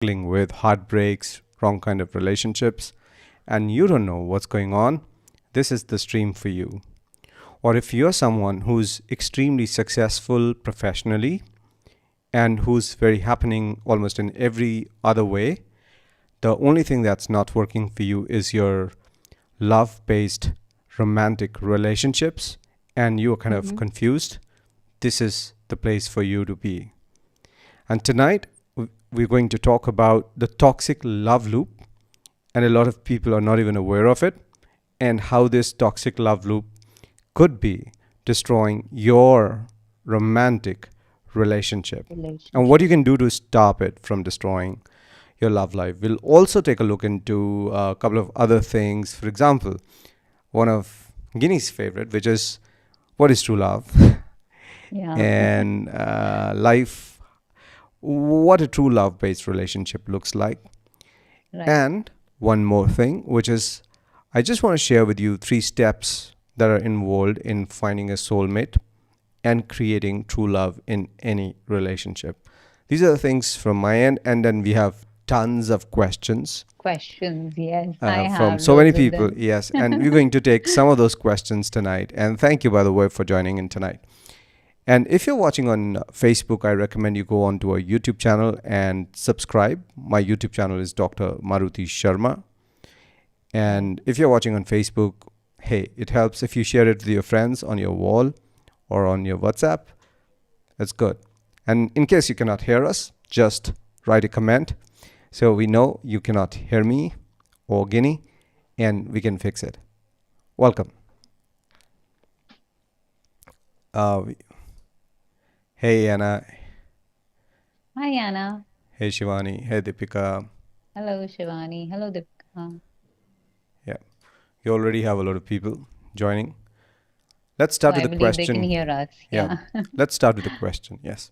struggling with heartbreaks, wrong kind of relationships, and you don't know what's going on, this is the stream for you. Or if you're someone who's extremely successful professionally and who's very happening almost in every other way, the only thing that's not working for you is your love based romantic relationships, and you are kind of Mm-hmm. confused, this is the place for you to be. And tonight, we're going to talk about the toxic love loop, and a lot of people are not even aware of it, and how this toxic love loop could be destroying your romantic relationship, and what Relationship. you can do to stop it from destroying your love life. We'll also take a look into a couple of other things. For example, one of Guinea's favorite, which is what is true love, Yeah. and life, what a true love based relationship looks like. Right. And one more thing, which is I just want to share with you 3 steps that are involved in finding a soulmate and creating true love in any relationship. These are the things from my end, and then we have tons of questions Questions. Yes, I from have so many loads of people. them. Yes, and we're going to take some of those questions tonight. And thank you, by the way, for joining in tonight. And if you're watching on Facebook, I recommend you go on to our YouTube channel and subscribe. My YouTube channel is Dr. Maruti Sharma. Right. And if you're watching on Facebook, hey, it helps if you share it with your friends on your wall or on your WhatsApp. That's good. And in case you cannot hear us, just write a comment so we know you cannot hear me or Guinea, and we can fix it. Welcome. Uh, hey Anna, Hi, Anna. hey Shivani, hey Deepika. Hello, Shivani. Hello, Deepika. Yeah, you already have a lot of people joining. Let's So start with I the believe they can question. hear us. Yeah, Yeah. let's start with the question. Yes.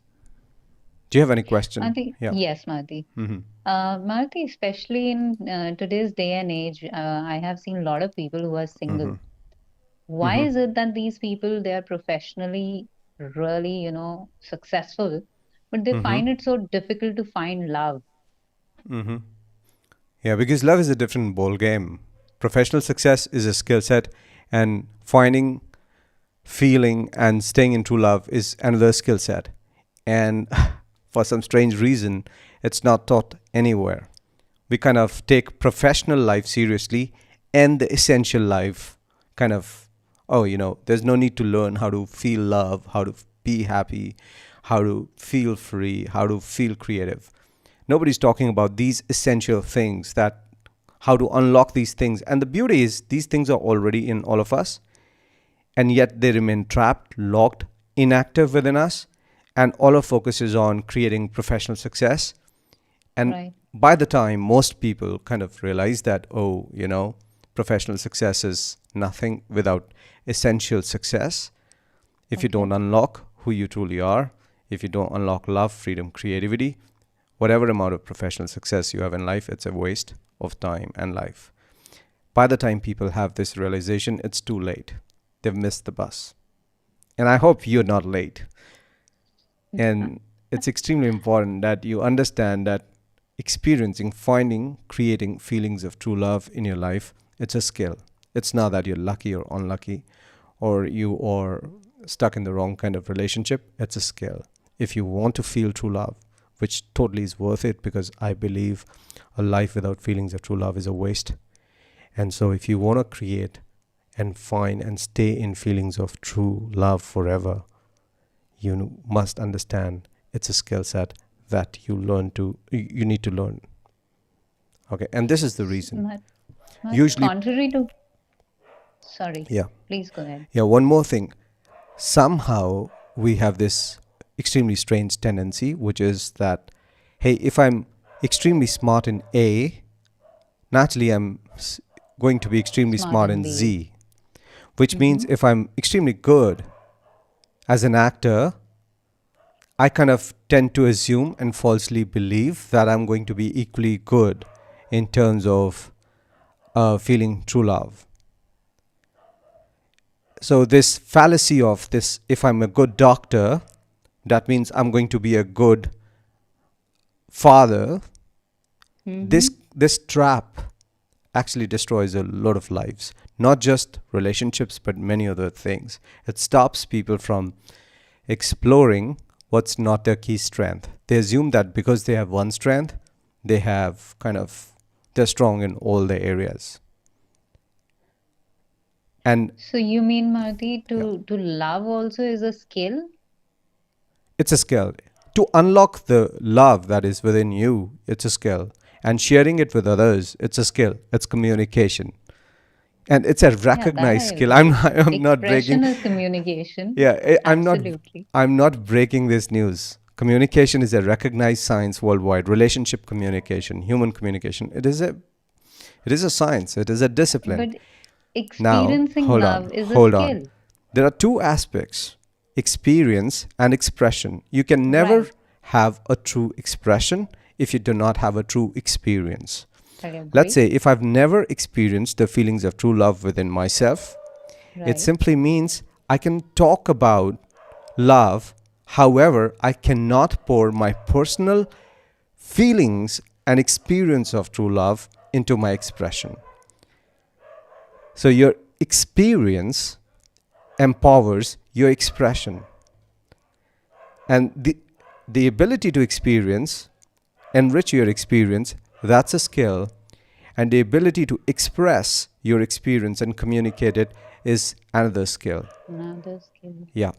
Do you have any question? Marti. Yeah. Yes, Marti. Mm-hmm. Marti, especially in today's day and age, I have seen a lot of people who are Mm-hmm. single. Why Mm-hmm. is it that these people, they are professionally really, successful, but they Mm-hmm. find it so difficult to find love? Mm-hmm. Yeah, because love is a different ball game. Professional success is a skill set, and finding, feeling, and staying in true love is another skill set. And for some strange reason, it's not taught anywhere. We kind of take professional life seriously, and the essential life kind of, oh, there's no need to learn how to feel love, how to be happy, how to feel free, how to feel creative. Nobody's talking about these essential things, that how to unlock these things. And the beauty is these things are already in all of us, and yet they remain trapped, locked, inactive within us. And all our focus is on creating professional success. And Right. by the time most people kind of realize that, oh, professional success is nothing without essential success, if you Okay. don't unlock who you truly are, if you don't unlock love, freedom, creativity, whatever amount of professional success you have in life, it's a waste of time and life. By the time people have this realization, it's too late. They've missed the bus. And I hope you're not late. And it's extremely important that you understand that experiencing, finding, creating feelings of true love in your life, it's a skill. It's not that you're lucky or unlucky or you are stuck in the wrong kind of relationship. It's a skill. If you want to feel true love, which totally is worth it, because I believe a life without feelings of true love is a waste. And so if you want to create and find and stay in feelings of true love forever, you must understand it's a skill set that you need to learn. Okay, and this is the reason. Marty, Usually, contrary to, sorry, yeah, please go ahead. yeah. One more thing. Somehow we have this extremely strange tendency, which is that, hey, if I'm extremely smart in A, naturally going to be extremely Smart smart and in B. Z. Which means Mm-hmm. if I'm extremely good as an actor, I kind of tend to assume and falsely believe that I'm going to be equally good in terms of feeling true love. So, this fallacy of this, if I'm a good doctor, that means I'm going to be a good father, Mm-hmm. This trap actually destroys a lot of lives, not just relationships, but many other things. It stops people from exploring what's not their key strength. They assume that because they have one strength, they have kind of, they're strong in all the areas. And So you mean, Marty, yeah, to love also is a skill? it's a skill. To unlock the love that is within you, it's a skill. And sharing it with others, it's a skill. It's communication. And it's a Yeah, that I recognized skill. agree. I'm not breaking. Expression is communication. Yeah, Absolutely. I'm not breaking this news. Communication is a recognized science worldwide. Relationship communication, human communication. It is a science. It is a discipline. But Now, experiencing love is a hold on. skill. There are two aspects: experience and expression. You can never Right. have a true expression if you do not have a true experience. I Let's agree. say if I've never experienced the feelings of true love within myself, it Right. simply means I can talk about love. However, I cannot pour my personal feelings and experience of true love into my expression. So your experience empowers your expression. And the ability to experience, enrich your experience, that's a skill. And the ability to express your experience and communicate it is another skill. Another skill. Yeah.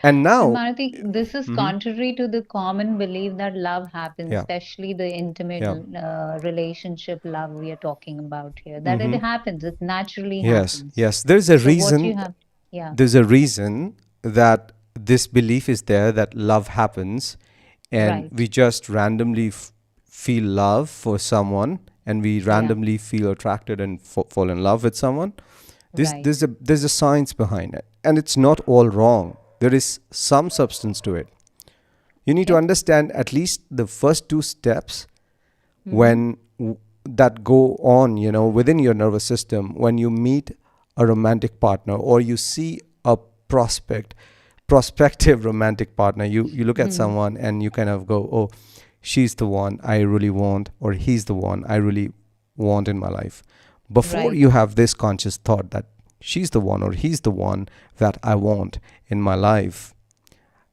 And But now, Marathi, this is mhm, contrary to the common belief that love happens, yeah, especially the intimate yeah, relationship love we are talking about here. That it hmm, happens, it naturally yes, happens. yes. There's a So what reason. you have, yeah, There's a reason that this belief is there, that love happens, and right, we just randomly feel love for someone, and we yeah, randomly feel attracted and fall in love with someone. right, There's a science behind it, and it's not all wrong. There is some substance to it. You need to okay. understand at least the first two steps Mm-hmm. when that go on, within your nervous system. When you meet a romantic partner, or you see a prospective romantic partner, you look at Hmm. someone and you kind of go, oh, she's the one I really want, or he's the one I really want in my life. Before Right, you have this conscious thought that she's the one or he's the one that I want in my life,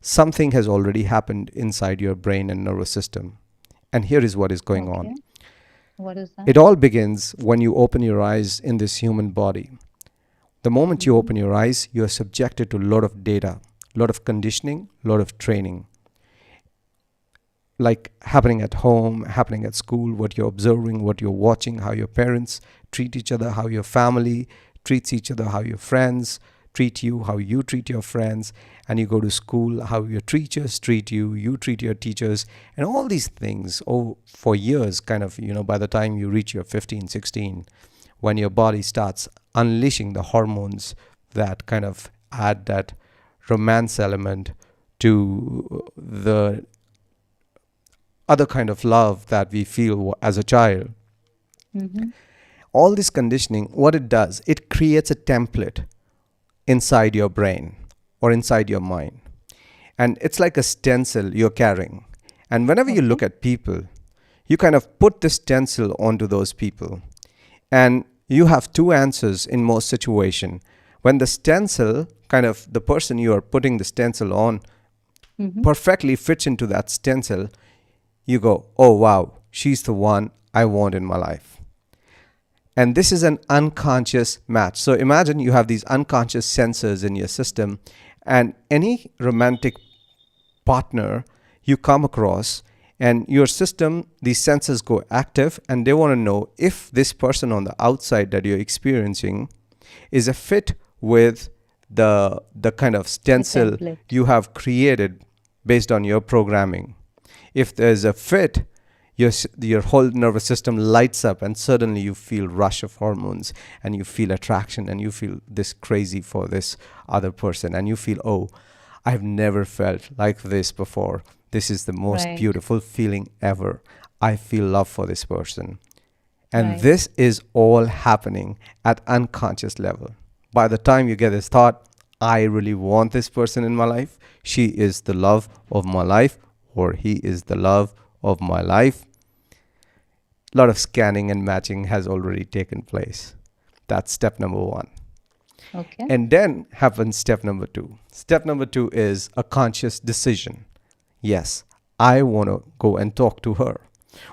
something has already happened inside your brain and nervous system. And here is what is going on. okay. What is that? It all begins when you open your eyes in this human body. The moment you Mm-hmm. open your eyes, you are subjected to a lot of data, a lot of conditioning, a lot of training, like happening at home, happening at school, what you're observing, what you're watching, how your parents treat each other, how your family treats each other, how your friends treat you, how you treat your friends, and you go to school, how your teachers treat you, you treat your teachers, and all these things, oh, for years, kind of, by the time you reach your 15, 16, when your body starts unleashing the hormones that kind of add that romance element to the other kind of love that we feel as a child. Mm-hmm. All this conditioning, what it does, it creates a template inside your brain or inside your mind. And it's like a stencil you're carrying. And whenever you Okay. look at people, you kind of put this stencil onto those people. And you have two answers in most situation. When the stencil, kind of the person you are putting the stencil on, Mm-hmm. perfectly fits into that stencil, you go, oh wow, she's the one I want in my life. And this is an unconscious match. So imagine you have these unconscious sensors in your system, and any romantic partner you come across, and your system, these sensors go active, and they want to know if this person on the outside that you're experiencing is a fit with the kind of The stencil template. you have created based on your programming. If there's a fit, your whole nervous system lights up, and suddenly you feel rush of hormones, and you feel attraction, and you feel this crazy for this other person, and you feel, oh, I've never felt like this before. This is the most Right, beautiful feeling ever. I feel love for this person. And right, this is all happening at unconscious level. By the time you get this thought, I really want this person in my life, she is the love of my life, or he is the love of my life, lot of scanning and matching has already taken place. That's step number one. Okay. And then happens step number two. Step number two is a conscious decision. Yes, I want to go and talk to her,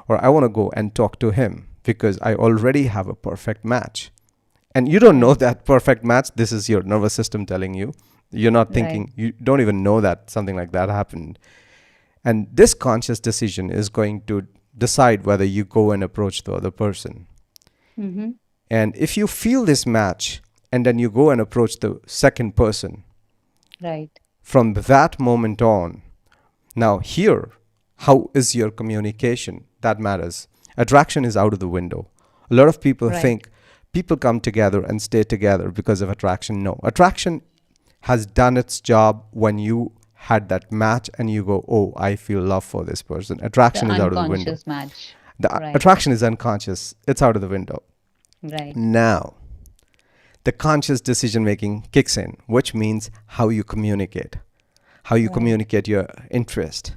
or I want to go and talk to him because I already have a perfect match. And you don't know Right. that perfect match. This is your nervous system telling you. You're not Right. thinking, you don't even know that something like that happened. And this conscious decision is going to decide whether you go and approach the other person. Mm-hmm. And if you feel this match and then you go and approach the second person, Right. from that moment on, now here, how is your communication? That matters. Attraction is out of the window. A lot of people Right. think people come together and stay together because of attraction. No, attraction has done its job when you had that match and you go, oh, I feel love for this person. The Attraction is out of the window. unconscious match. The Right. attraction is unconscious, it's out of the window. Right. Now, the conscious decision making kicks in, which means how you communicate, how you Right. communicate your interest,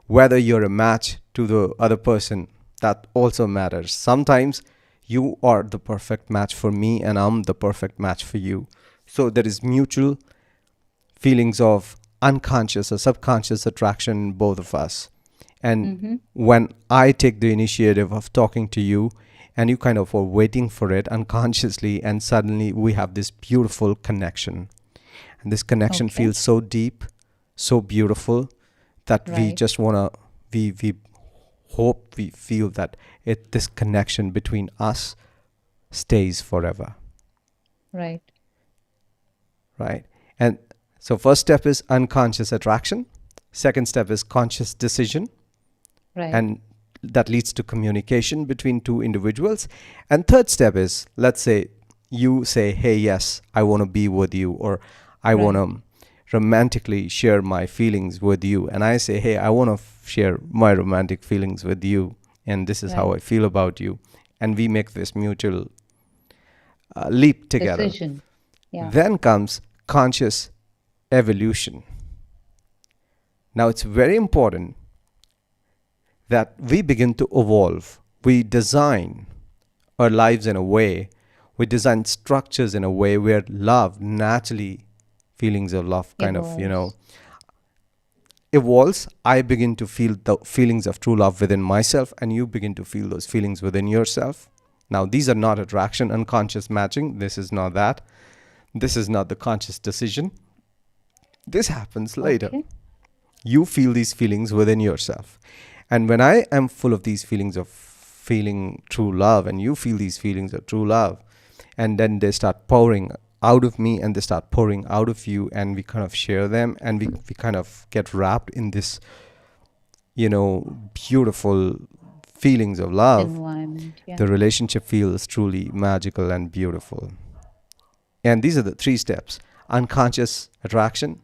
whether you're a match to the other person. That also matters. Sometimes you are the perfect match for me and I'm the perfect match for you. So there is mutual feelings of unconscious or subconscious attraction in both of us. And Mm-hmm. when I take the initiative of talking to you and you kind of are waiting for it unconsciously, and suddenly we have this beautiful connection. And this connection Okay. feels so deep, so beautiful that we Right. just want to, we hope, we feel that this connection between us stays forever, Right. right? And so first step is unconscious attraction. Second step is conscious decision. Right. And that leads to communication between two individuals. And third step is, let's say you say, hey, yes, I want to be with you, or I want Right. to romantically share my feelings with you. And I say, hey, I want to share my romantic feelings with you. And this is how Right. I feel about you. And we make this mutual leap together. Decision. Yeah. Then comes conscious evolution. Now, it's very important that we begin to evolve. We design our lives in a way, we design structures in a way where love naturally, feelings of love kind of, Evolves. evolves. I begin to feel the feelings of true love within myself, and you begin to feel those feelings within yourself. Now, these are not attraction, unconscious matching. This is not that. This is not the conscious decision. This happens later. Okay. You feel these feelings within yourself. And when I am full of these feelings of feeling true love, and you feel these feelings of true love, and then they start pouring out of me and they start pouring out of you, and we kind of share them, and we kind of get wrapped in this, beautiful feelings of love. Environment. Yeah. The relationship feels truly magical and beautiful. And these are the three steps: unconscious attraction,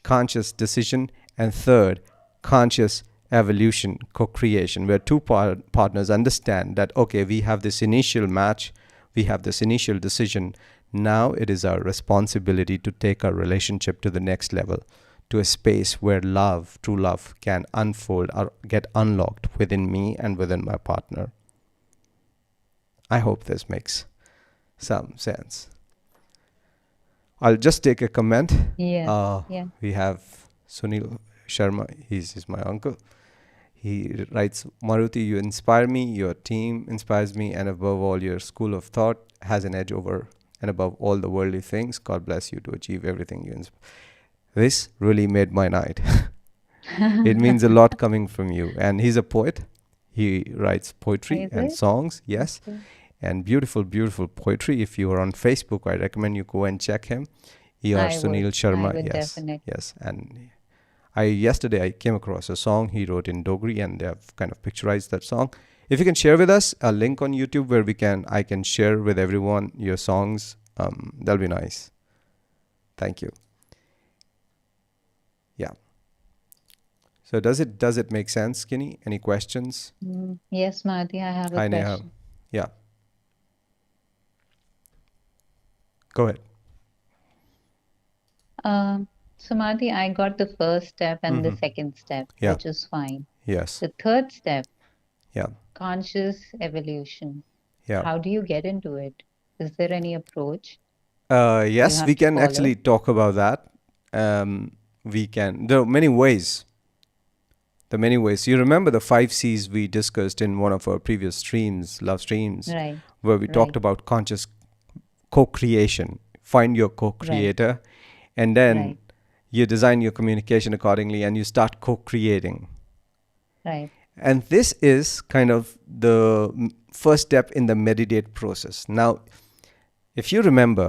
conscious decision, and third, conscious evolution, co-creation, where two partners understand that, okay, we have this initial match, we have this initial decision. Now it is our responsibility to take our relationship to the next level, to a space where love, true love, can unfold or get unlocked within me and within my partner. I hope this makes some sense. I'll just take a comment. Yes. Yeah. We have Sunil Sharma. He's my uncle. He writes, Maruti, you inspire me, your team inspires me, and above all, your school of thought has an edge over and above all the worldly things. God bless you to achieve everything you inspire. This really made my night. It means a lot coming from you. And he's a poet. He writes poetry Is and it? songs, yes, Okay. and beautiful, beautiful poetry. If you are on Facebook, I recommend you go and check him. I Sunil would. Sharma, I would yes, definitely. yes. And yesterday I came across a song he wrote in Dogri, and they have kind of picturized that song. If you can share with us a link on YouTube where I can share with everyone your songs, that'll be nice. Thank you. Yeah. So does it make sense, Skinny? Any questions? Yes, Madhi, I have a Hi, Neha. question. Yeah. Go ahead. So Madhi, I got the first step and the Mm-hmm. second step, Yeah. which is fine. Yes. The third step, Yeah. conscious evolution. Yeah. How do you get into it? Is there any approach you Yes, we have to can follow? actually talk about that. We can. There are many ways. There are many ways. You remember the 5 C's we discussed in one of our previous streams, love streams, Right, where we talked right, about conscious co-creation. Find your right, co-creator, and then right, you design your communication accordingly, and you start co-creating. right. And this is kind of the first step in the meditate process. Now, if you remember,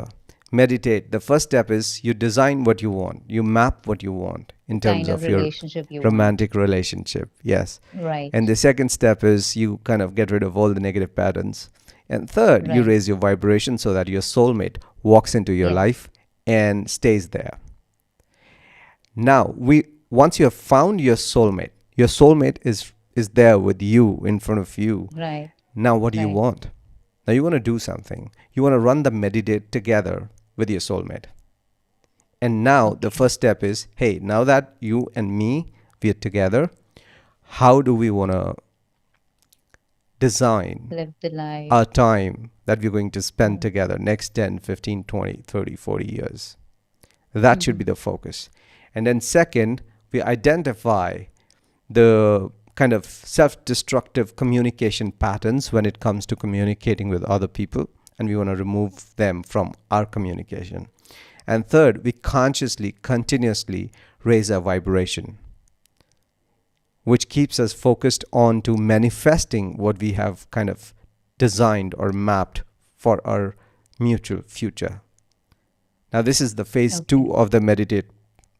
meditate, the first step is you design what you want, you map what you want The in terms kind of of your relationship you want. romantic relationship. Yes. Right, And the second step is you kind of get rid of all the negative patterns. And third, you right. raise your vibration so that your soulmate walks into your Yes, life and stays there. Now, once you have found your soulmate is there with you, in front of you. right, Now, what do you right. want? Now, you want to do something. You want to run the meditate together with your soulmate. And now, the Okay. first step is, hey, now that you and me, we are together, how do we want to design Live the life. our time that we're going to spend Mm. together next 10, 15, 20, 30, 40 years? That should Mm-hmm. be the focus. And then second, we identify the kind of self-destructive communication patterns when it comes to communicating with other people, and we want to remove them from our communication. And third, we consciously, continuously raise our vibration, which keeps us focused on to manifesting what we have kind of designed or mapped for our mutual future. Now, this is the phase Okay. 2 of the meditate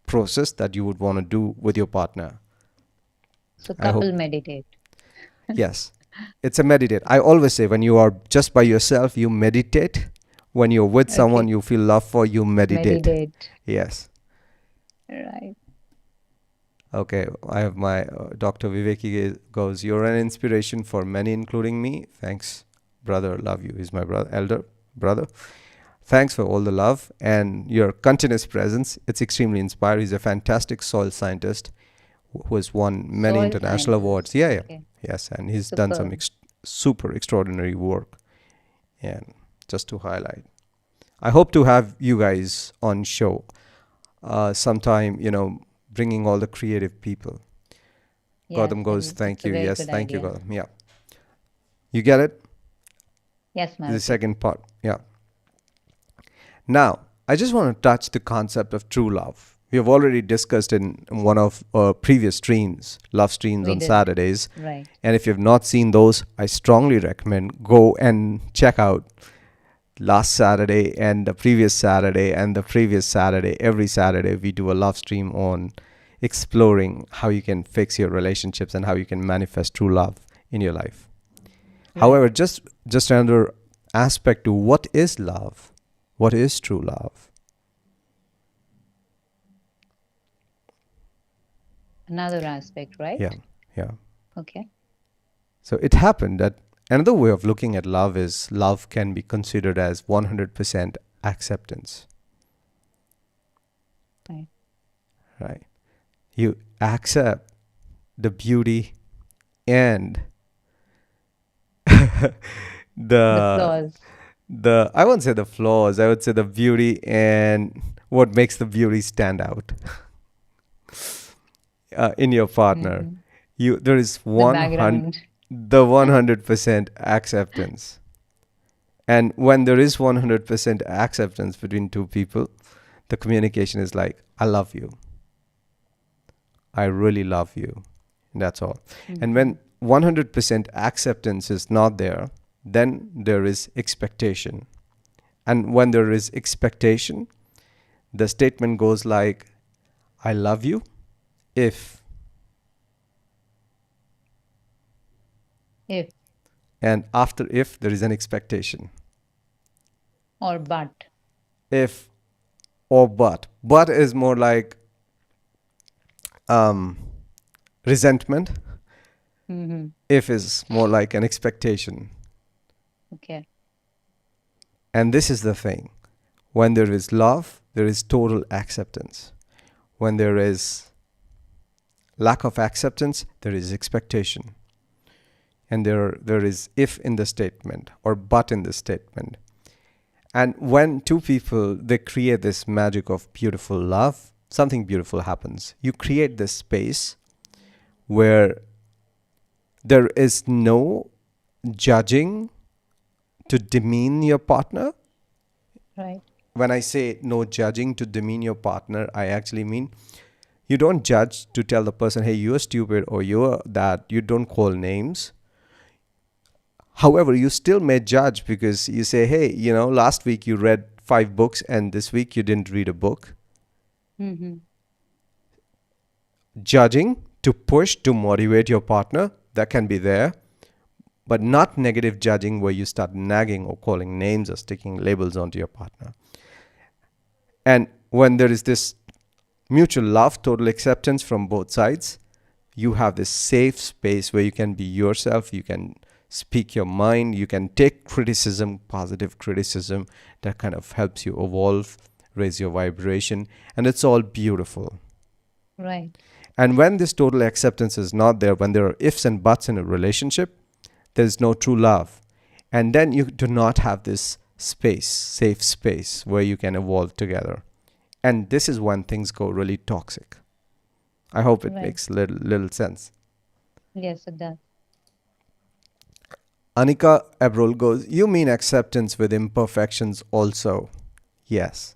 process that you would want to do with your partner. So I couple hope. meditate. Yes, it's a meditate. I always say when you are just by yourself, you meditate. When you're with someone Okay. you feel love for, you meditate. Meditate. Yes. Right. Okay, I have my Dr. Viveki goes, you're an inspiration for many, including me. Thanks, brother. Love you. He's my brother, elder brother. Thanks for all the love and your continuous presence. It's extremely inspiring. He's a fantastic soil scientist who has won many Soil international awards. scientist. Yeah, yeah. Okay. Yes, and he's done some Superb. super extraordinary work. And just to highlight, I hope to have you guys on show sometime, bringing all the creative people. Yes, Gautam goes, it's thank a you. very Yes, good thank you, idea. Gautam. Yeah. You get it? Yes, The Malti. second part. Yeah. Now, I just want to touch the concept of true love. We have already discussed in one of our previous streams, love streams We on did. Saturdays. Right. And if you've not seen those, I strongly recommend go and check out last Saturday and the previous Saturday and the previous Saturday. Every Saturday, we do a love stream on exploring how you can fix your relationships and how you can manifest true love in your life. Right. However, just another aspect to what is love, what is true love. Another aspect, right? Yeah, yeah. Okay. So it happened that another way of looking at love is love can be considered as 100% acceptance. Right. Right. You accept the beauty and The the flaws. I won't say the flaws, I would say the beauty and what makes the beauty stand out in your partner. Mm-hmm. There is The background. the 100% acceptance. And when there is 100% acceptance between two people, the communication is like, I love you. I really love you. That's all. And when 100% acceptance is not there, then there is expectation. And when there is expectation, the statement goes like, I love you if. If And after if, there is an expectation. or but. If or but. But is more like resentment. Mm-hmm. If is more like an expectation. Okay. And this is the thing. When there is love, there is total acceptance. When there is lack of acceptance, there is expectation. and there is if in the statement or but in the statement. And when two people, they create this magic of beautiful love, something beautiful happens. You create this space where there is no judging to demean your partner. Right. When I say no judging to demean your partner, I actually mean you don't judge to tell the person, hey, you're stupid or you're that. You don't call names. However, you still may judge because you say, hey, last week you read 5 books and this week you didn't read a book. Mm-hmm. Judging to push, to motivate your partner, that can be there, but not negative judging where you start nagging or calling names or sticking labels onto your partner. And when there is this mutual love, total acceptance from both sides, you have this safe space where you can be yourself, you can speak your mind, you can take criticism, positive criticism that kind of helps you evolve, raise your vibration, and it's all beautiful. Right. And when this total acceptance is not there, when there are ifs and buts in a relationship, there's no true love. And then you do not have this space, safe space where you can evolve together. And this is when things go really toxic. I hope it Right. makes little sense. Yes, it does. Anika Abrol goes, you mean acceptance with imperfections also? Yes.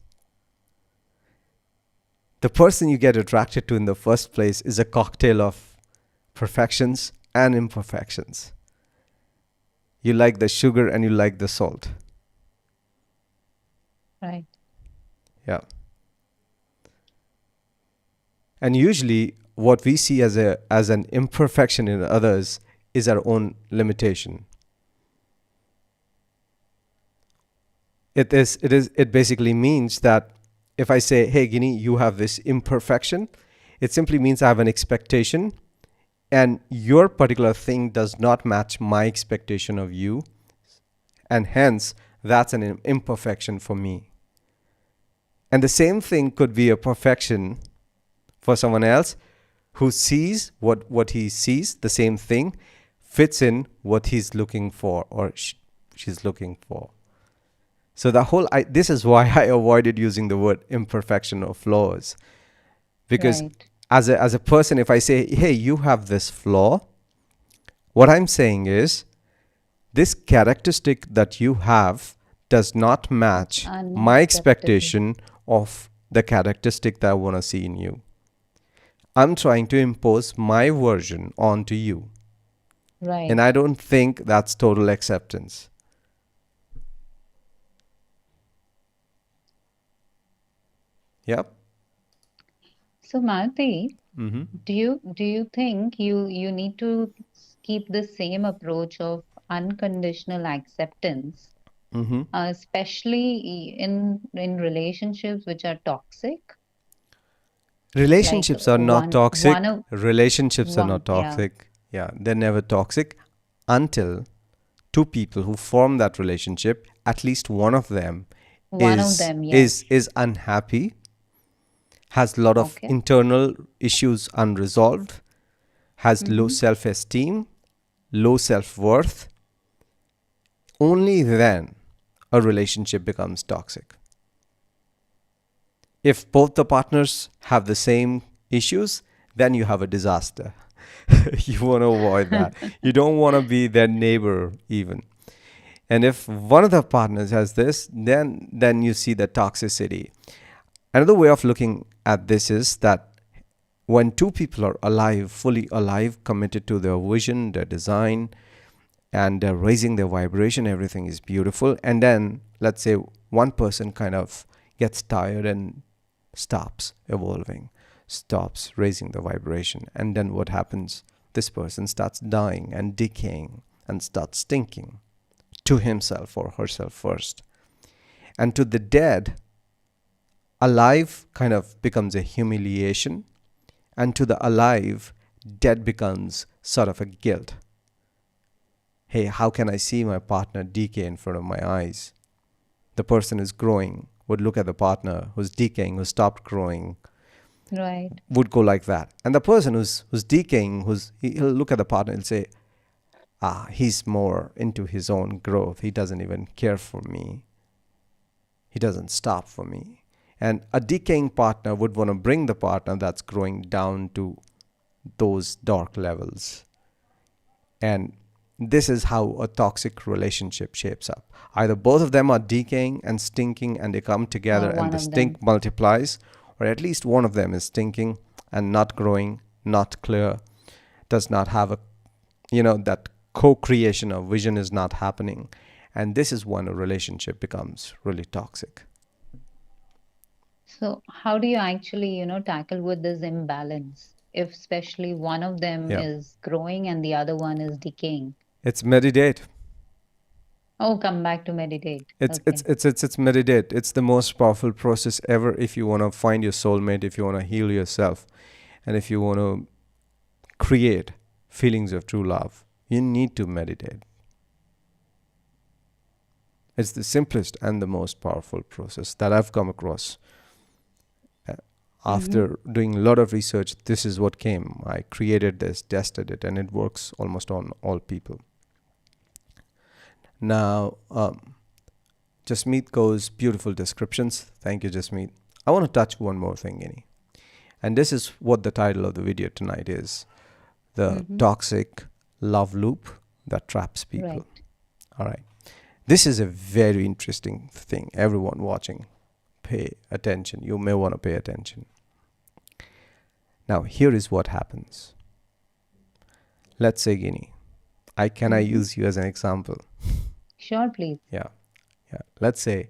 The person you get attracted to in the first place is a cocktail of perfections and imperfections. You like the sugar and you like the salt. Right. Yeah. And usually what we see as an imperfection in others is our own limitation. It basically means that if I say, hey, Guinea, you have this imperfection, it simply means I have an expectation and your particular thing does not match my expectation of you. And hence, that's an imperfection for me. And the same thing could be a perfection for someone else who sees what he sees, the same thing, fits in what he's looking for or she's looking for. So this is why I avoided using the word imperfection or flaws. Because Right. as a person, if I say, hey, you have this flaw, what I'm saying is this characteristic that you have does not match my Unacceptable. expectation of the characteristic that I want to see in you. I'm trying to impose my version onto you. Right. And I don't think that's total acceptance. Yep. So, Malti, Mm-hmm. do you think you need to keep the same approach of unconditional acceptance, Mm-hmm. especially in relationships which are toxic? Like Relationships are not one toxic. of Relationships are one, not yeah, toxic. Yeah, they're never toxic until two people who form that relationship, at least one of them one of is them, yes. is unhappy, has a lot of Okay. internal issues unresolved, has low Mm-hmm. self-esteem, low self-worth. Only then a relationship becomes toxic. If both the partners have the same issues, then you have a disaster. You want to avoid that. You don't want to be their neighbor even. And if one of the partners has this, then you see the toxicity. Another way of looking at this is that when two people are alive, fully alive, committed to their vision, their design, and they're raising their vibration, everything is beautiful. And then let's say one person kind of gets tired and stops evolving, stops raising the vibration. And then what happens? This person starts dying and decaying and starts stinking to himself or herself first. And to the dead, alive kind of becomes a humiliation. And to the alive, dead becomes sort of a guilt. Hey, how can I see my partner decay in front of my eyes? The person is growing, would look at the partner who's decaying, who stopped growing, Right. would go like that. And the person who's decaying, he'll look at the partner and say, he's more into his own growth. He doesn't even care for me. He doesn't stop for me. And a decaying partner would want to bring the partner that's growing down to those dark levels. And this is how a toxic relationship shapes up. Either both of them are decaying and stinking and they come together Or and one the of stink them. multiplies, or at least one of them is stinking and not growing, not clear, does not have that co-creation of vision is not happening. And this is when a relationship becomes really toxic. So how do you actually, tackle with this imbalance if especially one of them Yeah. is growing and the other one is decaying? It's meditate. Oh, come back to meditate. Okay. It's meditate. It's the most powerful process ever if you want to find your soulmate, if you want to heal yourself, and if you want to create feelings of true love. You need to meditate. It's the simplest and the most powerful process that I've come across. Mm-hmm. After doing a lot of research, this is what came. I created this, tested it, and it works almost on all people. Now, Jasmeet goes beautiful descriptions. Thank you, Jasmeet. I want to touch one more thing, Guinea. And this is what the title of the video tonight is. The Mm-hmm. toxic love loop that traps people. Right. All right. This is a very interesting thing. Everyone watching, pay attention. You may want to pay attention. Now, here is what happens. Let's say, Guinea, can I Mm-hmm. use you as an example? Sure, please. Yeah. Let's say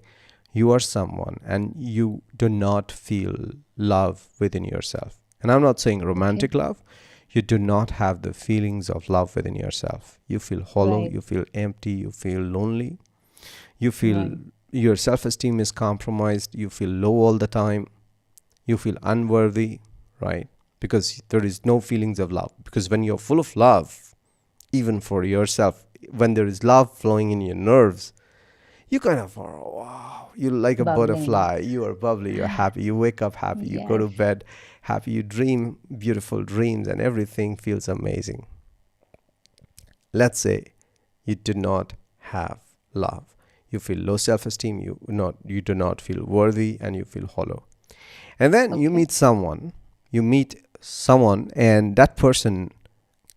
you are someone and you do not feel love within yourself. And I'm not saying romantic Okay. love. You do not have the feelings of love within yourself. You feel hollow, Right. you feel empty, you feel lonely. You feel Right. your self-esteem is compromised. You feel low all the time. You feel unworthy, right? Because there is no feelings of love. Because when you're full of love, even for yourself, when there is love flowing in your nerves, you kind of, wow, you're like a Bubbling. butterfly. You are bubbly, you're happy. You wake up happy. You go Yes. to bed happy. You dream beautiful dreams and everything feels amazing. Let's say you do not have love. You feel low self-esteem. You do not feel worthy and you feel hollow. And then you Okay. meet someone. You meet someone and that person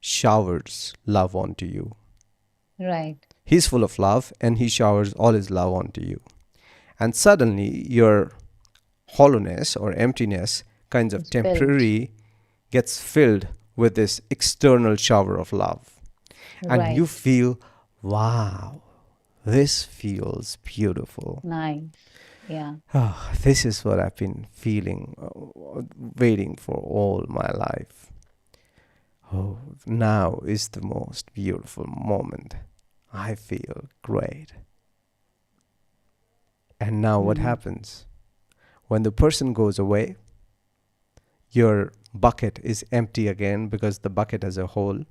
showers love onto you. Right. He's full of love and he showers all his love onto you. And suddenly your hollowness or emptiness kinds of It's filled. temporary gets filled with this external shower of love. And you Right. feel, wow, this feels beautiful. Nice. Yeah. Oh, this is what I've been feeling, waiting for all my life. Oh, now is the most beautiful moment. I feel great. And now what Mm-hmm. happens? When the person goes away, your bucket is empty again because the bucket has a hole.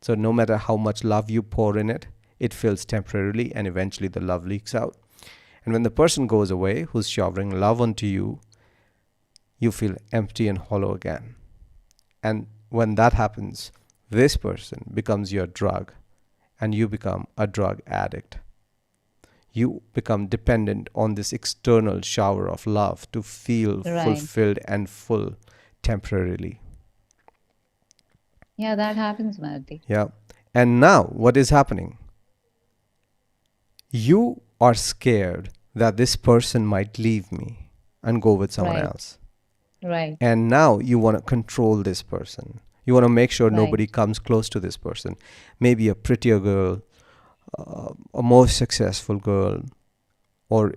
So no matter how much love you pour in it, it fills temporarily and eventually the love leaks out. And when the person goes away, who's showering love onto you, you feel empty and hollow again. And when that happens, this person becomes your drug and you become a drug addict. You become dependent on this external shower of love to feel Right. fulfilled and full temporarily. Yeah, that happens, Madhuri. Yeah. And now what is happening? You are scared that this person might leave me and go with someone Right. else. Right. And now you want to control this person. You want to make sure Right. nobody comes close to this person. Maybe a prettier girl, a more successful girl, or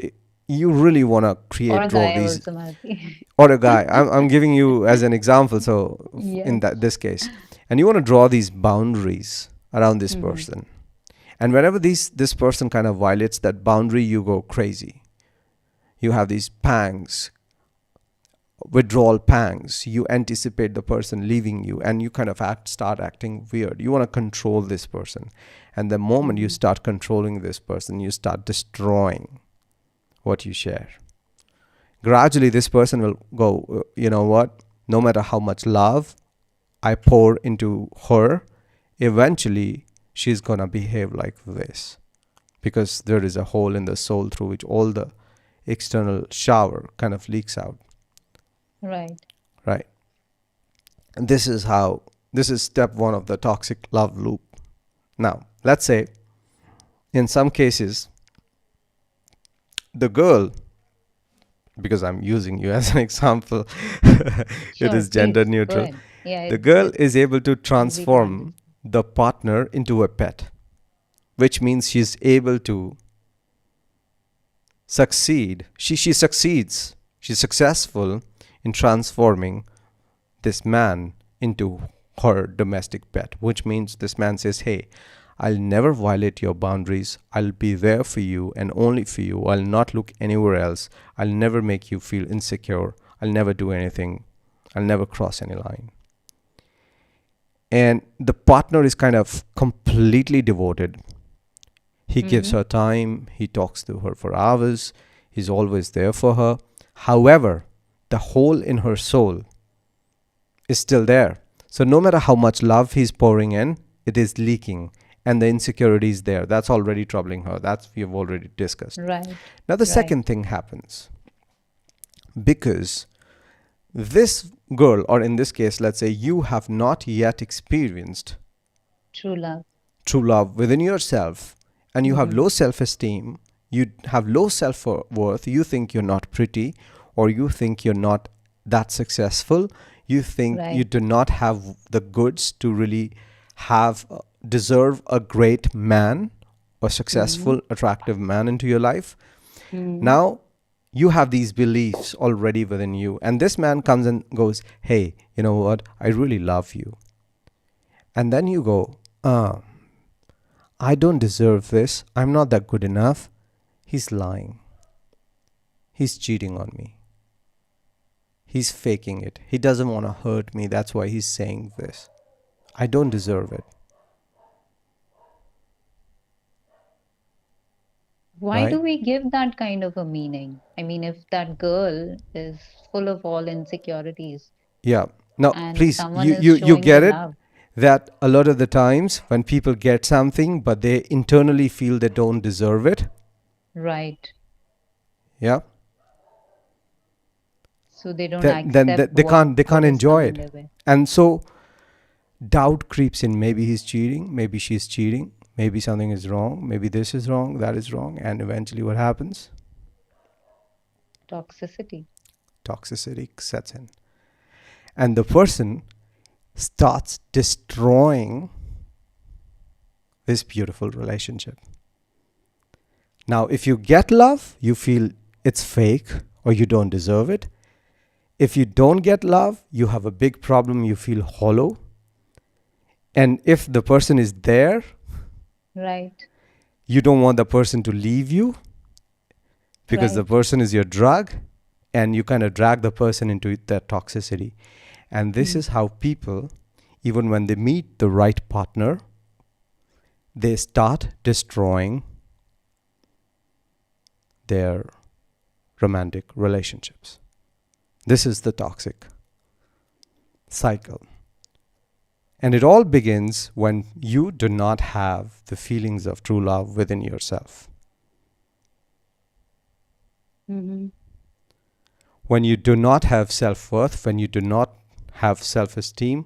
you really want to Or a draw guy these, also, Madhuri. or a guy. I'm giving you as an example. So in Yes. this case, and you want to draw these boundaries around this Mm-hmm. person. And whenever this person kind of violates that boundary, you go crazy. You have these pangs, withdrawal pangs. You anticipate the person leaving you and you kind of start acting weird. You want to control this person. And the moment you Mm-hmm. start controlling this person, you start destroying what you share. Gradually, this person will go, you know what? No matter how much love I pour into her, eventually she's gonna behave like this, because there is a hole in the soul through which all the external shower kind of leaks out, Right. right? And this is step one of the toxic love loop. Now, let's say in some cases, the girl, because I'm using you as an example, it Sure. is gender Please go neutral. ahead. Yeah, The it's girl it's is able to completely transform understood. the partner into a pet, which means she's able to succeed. She succeeds. She's successful in transforming this man into her domestic pet, which means this man says, hey, I'll never violate your boundaries. I'll be there for you and only for you. I'll not look anywhere else. I'll never make you feel insecure. I'll never do anything. I'll never cross any line. And the partner is kind of completely devoted. He gives Mm-hmm. her time, he talks to her for hours, he's always there for her. However, the hole in her soul is still there. So no matter how much love he's pouring in, it is leaking, and the insecurity is there. That's already troubling her. That's we have already discussed. Right. Now the Right. second thing happens, because this girl, or in this case, let's say you have not yet experienced True love. true love within yourself, and you have Mm-hmm. low self-esteem, you have low self-worth, you think you're not pretty, or you think you're not that successful, you think you Right. do not have the goods to really have deserve a great man, a Mm-hmm. successful attractive man into your life. Mm-hmm. Now you have these beliefs already within you, and this man comes and goes, hey, you know what, I really love you. And then you go, I don't deserve this. I'm not that good enough. He's lying. He's cheating on me. He's faking it. He doesn't want to hurt me. That's why he's saying this. I don't deserve it. Why Right? do we give that kind of a meaning? I mean, if that girl is full of all insecurities Yeah. Now, and please, someone you, is you, you showing the get it love, that a lot of the times when people get something, but they internally feel they don't deserve it. right? Yeah. So they don't Then accept they can't what is enjoy coming it. their way. And so doubt creeps in. Maybe he's cheating. Maybe she's cheating. Maybe something is wrong. Maybe this is wrong. That is wrong. And eventually, what happens? Toxicity. Toxicity sets in. And the person starts destroying this beautiful relationship. Now, if you get love, you feel it's fake or you don't deserve it. If you don't get love, you have a big problem. You feel hollow. And if the person is there, Right. you don't want the person to leave you, because the Right. person is your drug, and you kind of drag the person into that toxicity. And this Mm. is how people, even when they meet the right partner, they start destroying their romantic relationships. This is the toxic cycle. And it all begins when you do not have the feelings of true love within yourself. Mm-hmm. When you do not have self-worth, when you do not have self-esteem,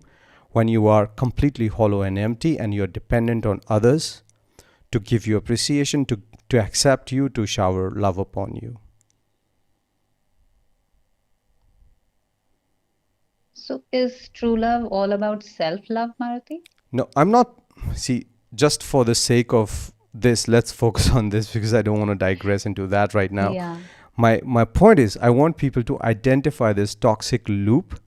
when you are completely hollow and empty and you're dependent on others to give you appreciation, to accept you, to shower love upon you. So is true love all about self-love, Maruti? No, I'm not, see, just for the sake of this, let's focus on this because I don't want to digress into that right now. Yeah. My point is, I want people to identify this toxic loop,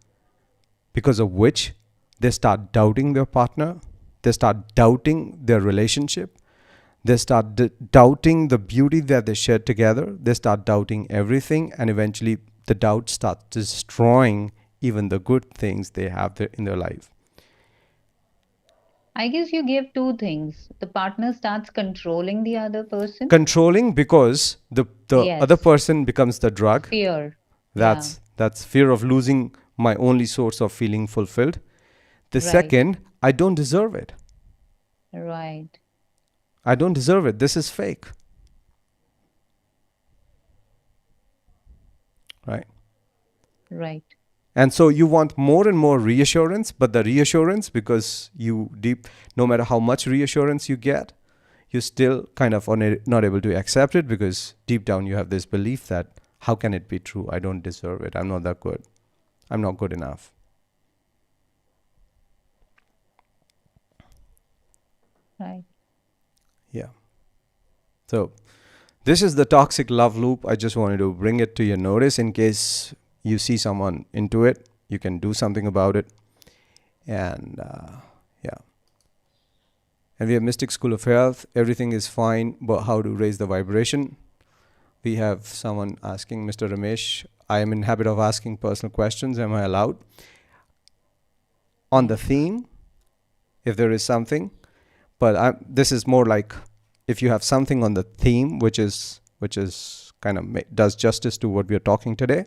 because of which they start doubting their partner, they start doubting their relationship, they start doubting the beauty that they shared together, they start doubting everything, and eventually the doubt starts destroying even the good things they have in their life. I guess you gave two things. The partner starts controlling the other person. Controlling, because the other Yes. person becomes the drug. Fear. Yeah. That's fear of losing my only source of feeling fulfilled. The Right. second, I don't deserve it. Right. I don't deserve it. This is fake, right? Right. And so you want more and more reassurance, but the reassurance, because no matter how much reassurance you get, you still kind of not able to accept it, because deep down you have this belief that how can it be true? I don't deserve it. I'm not that good. I'm not good enough. Right. Yeah. So this is the toxic love loop. I just wanted to bring it to your notice in case you see someone into it. You can do something about it. And yeah. And we have Mystic School of Health. Everything is fine, but how to raise the vibration? We have someone asking, Mr. Ramesh, I am in habit of asking personal questions. Am I allowed? On the Yes. theme, if there is something. But this is more like if you have something on the theme, which is kind of does justice to what we are talking today.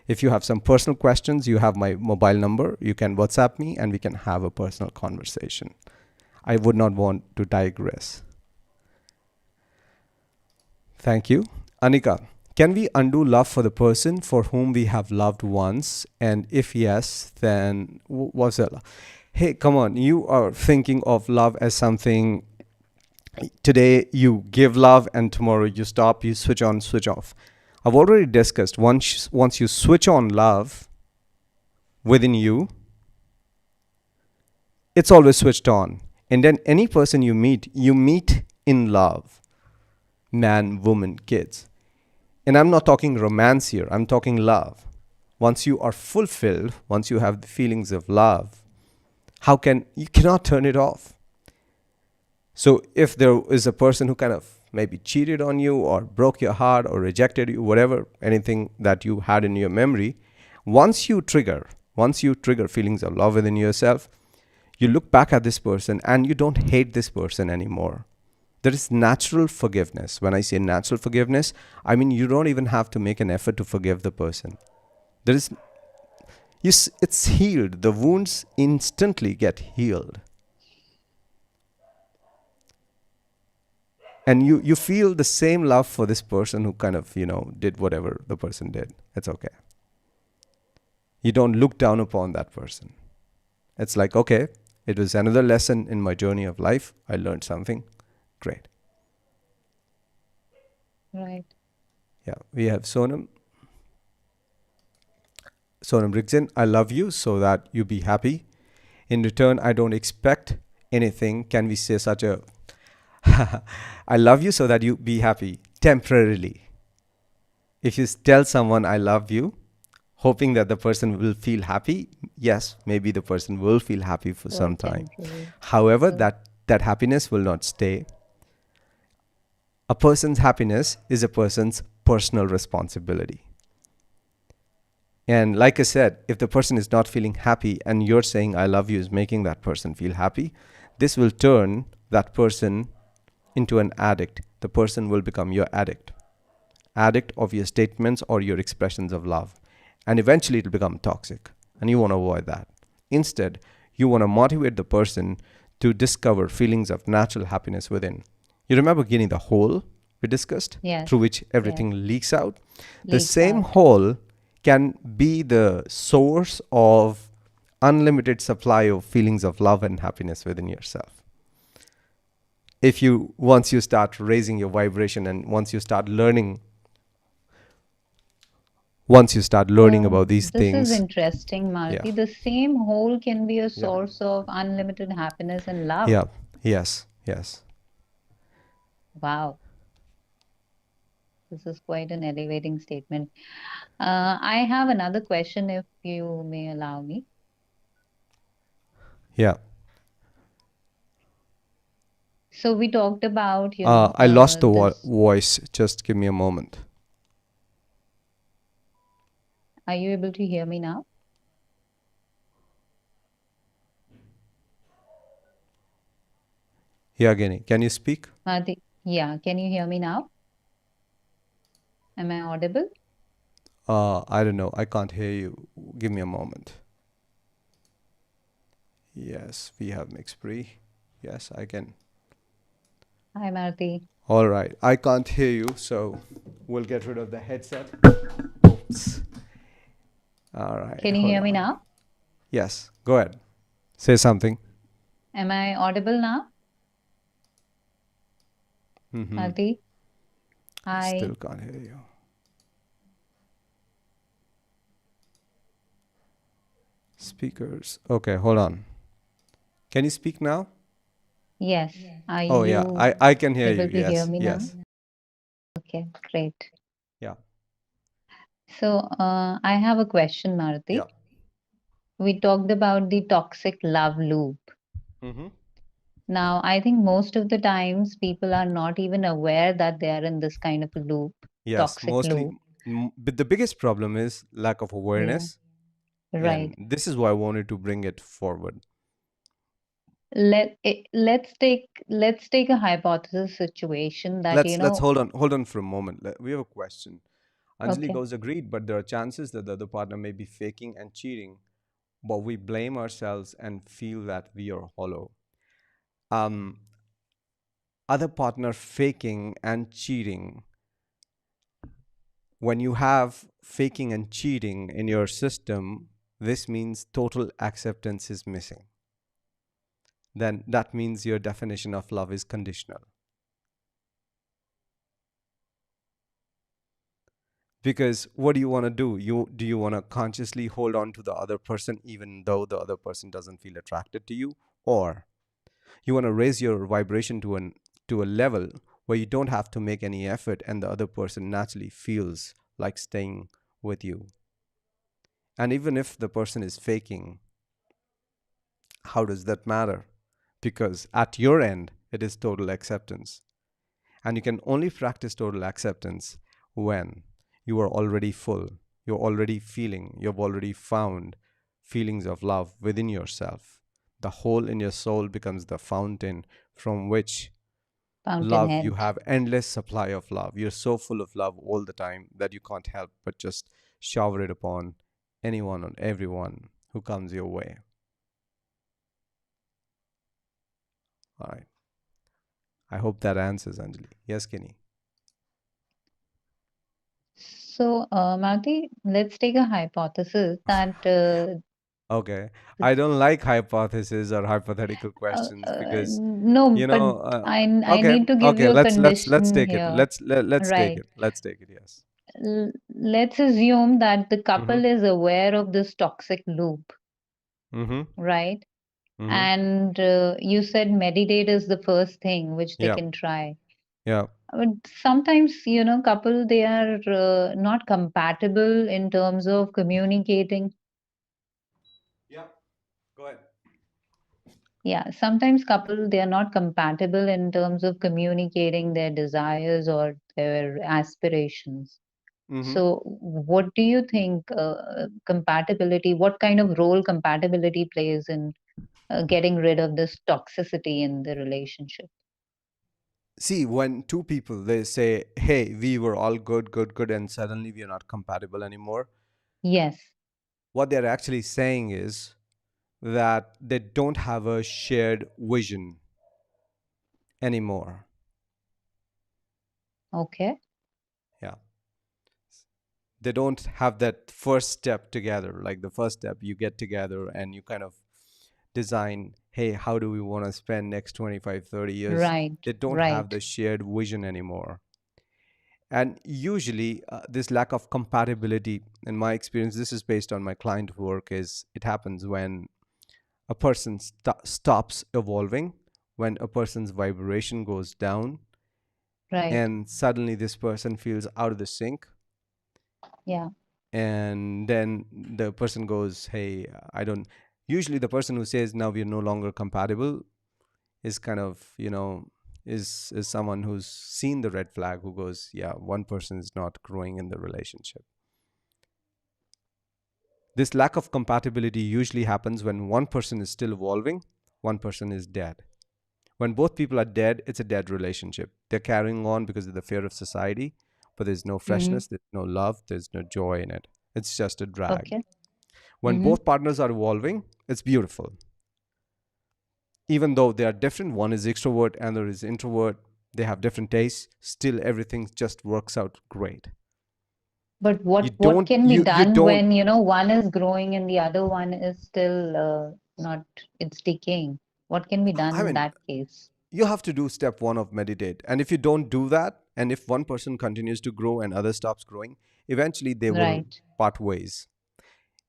If you have some personal questions, you have my mobile number. You can WhatsApp me and we can have a personal conversation. I would not want to digress. Thank you. Anika, can we undo love for the person for whom we have loved once? And if yes, then what's that? Hey, come on. You are thinking of love as something. Today you give love and tomorrow you stop, you switch on, switch off. I've already discussed once you switch on love within you, it's always switched on. And then any person you meet in love, man, woman, kids. And I'm not talking romance here, I'm talking love. Once you are fulfilled, once you have the feelings of love, you cannot turn it off. So if there is a person who kind of maybe cheated on you or broke your heart or rejected you, whatever, anything that you had in your memory, once you trigger feelings of love within yourself, you look back at this person and you don't hate this person anymore. There is natural forgiveness. When I say natural forgiveness, I mean you don't even have to make an effort to forgive the person. There is, it's healed. The wounds instantly get healed. And you feel the same love for this person who kind of, did whatever the person did. It's okay. You don't look down upon that person. It's like, okay, it was another lesson in my journey of life. I learned something. Great. Right. Yeah, we have Sonam Rigzin. I love you so that you be happy. In return, I don't expect anything. Can we say such a I love you so that you be happy temporarily. If you tell someone I love you, hoping that the person will feel happy, yes, maybe the person will feel happy for For some time. temporary. However, So, that happiness will not stay. A person's happiness is a person's personal responsibility. And like I said, if the person is not feeling happy and you're saying I love you is making that person feel happy, this will turn that person into an addict. The person will become your addict of your statements or your expressions of love. And eventually it'll become toxic. And you want to avoid that. Instead, you want to motivate the person to discover feelings of natural happiness within. You remember getting the hole we discussed, yes. through which Yes. everything leaks out? The Leaks same out. hole can be the source of unlimited supply of feelings of love and happiness within yourself. Once you start raising your vibration and once you start learning about these This is things. interesting, Yeah. Malti. The same hole can be a Yeah. source of unlimited happiness and love. Yeah. Yes. Wow, this is quite an elevating statement. I have another question, if you may allow me. Yeah. So we talked about, I lost the this. voice. Just give me a moment. Are you able to hear me now? Yeah, Gani, can you speak? Malti, yeah, can you hear me now? Am I audible? I don't know. I can't hear you. Give me a moment. Yes, we have MixPre. Yes, I can. Hi, Marti. All right. I can't hear you, so we'll get rid of the headset. Oops. All right. Can you Hold hear me on. now? Yes. Go ahead. Say something. Am I audible now? Mm-hmm. Marti? I Hi. still can't hear you. Speakers. Okay, hold on. Can you speak now? Yes. Are Oh yeah, you I can hear you. able to hear Yes, me now? yes. Okay, great. Yeah, So, I have a question, yeah. Marti. We talked about the toxic love loop. Mm-hmm. Now, I think most of the times people are not even aware that they are in this kind of a loop, Yes, toxic mostly. loop. But the biggest problem is lack of Yeah, awareness, and right. this is why I wanted to bring it forward. Let's take a hypothesis situation that Let's hold on for a moment. We have a question. Anjali okay, goes agreed, but there are chances that the other partner may be faking and cheating, but we blame ourselves and feel that we are hollow. Um, Other partner faking and cheating. When you have faking and cheating in your system, this means total acceptance is missing. Then that means your definition of love is conditional. Because what do you want to do? You want to consciously hold on to the other person even though the other person doesn't feel attracted to you, or you want to raise your vibration to a level where you don't have to make any effort and the other person naturally feels like staying with you. And even if the person is faking, how does that matter? Because at your end, it is total acceptance. And you can only practice total acceptance when you are already full, you're already feeling, you've already found feelings of love within yourself. The hole in your soul becomes the fountain from which love, you fountainhead. have endless supply of love. You're so full of love all the time that you can't help but just shower it upon anyone and everyone who comes your way. All right. I hope that answers, Anjali. Yes, Kenny. So, Marti, let's take a hypothesis that Okay. I don't like hypotheses or hypothetical questions because, no, you but know, I okay, need to give okay, you a let's condition take it. here, Let's take right? it. Let's take it. Yes. Let's assume that the Mhm. couple is aware of this toxic loop, Mhm. right? Mhm. And you said meditate is the first thing which they Yeah. can try. Yeah. But sometimes, couple they are not compatible in terms of communicating. Yeah. Go ahead. Yeah, sometimes couple they are not compatible in terms of communicating their desires or their aspirations. Mhm. So, what do you think compatibility? What kind of role compatibility plays in getting rid of this toxicity in the relationship? See, when two people they say, "Hey, we were all good, good, good," and suddenly we are not compatible anymore, Yes. what they're actually saying is that they don't have a shared vision anymore. Okay. Yeah. They don't have that first step together. Like the first step, you get together and you kind of design, hey, how do we want to spend next 25, 30 years? Right. They don't have Right. the shared vision anymore. And usually, this lack of compatibility, in my experience, this is based on my client work, is it happens when a person stops evolving, when a person's vibration goes down, Right. and suddenly this person feels out of the sync, Yeah. and then the person goes, hey, I don't, usually the person who says now we are no longer compatible is kind of, is someone who's seen the red flag, who goes, yeah, one person is not growing in the relationship. This lack of compatibility usually happens when one person is still evolving, one person is dead. When both people are dead, it's a dead relationship. They're carrying on because of the fear of society, but there's no Mm-hmm. freshness, there's no love, there's no joy in it. It's just a drag. Okay. When Mm-hmm. both partners are evolving, it's beautiful. Even though they are different, one is extrovert and there is introvert, they have different tastes, still everything just works out great. But You what don't can be you done don't when, one is growing and the other one is still not, it's decaying? What can be done I in mean, that case? you have to do step 1 of meditate, and if you don't do that, and if one person continues to grow and other stops growing, eventually they will Right, part ways.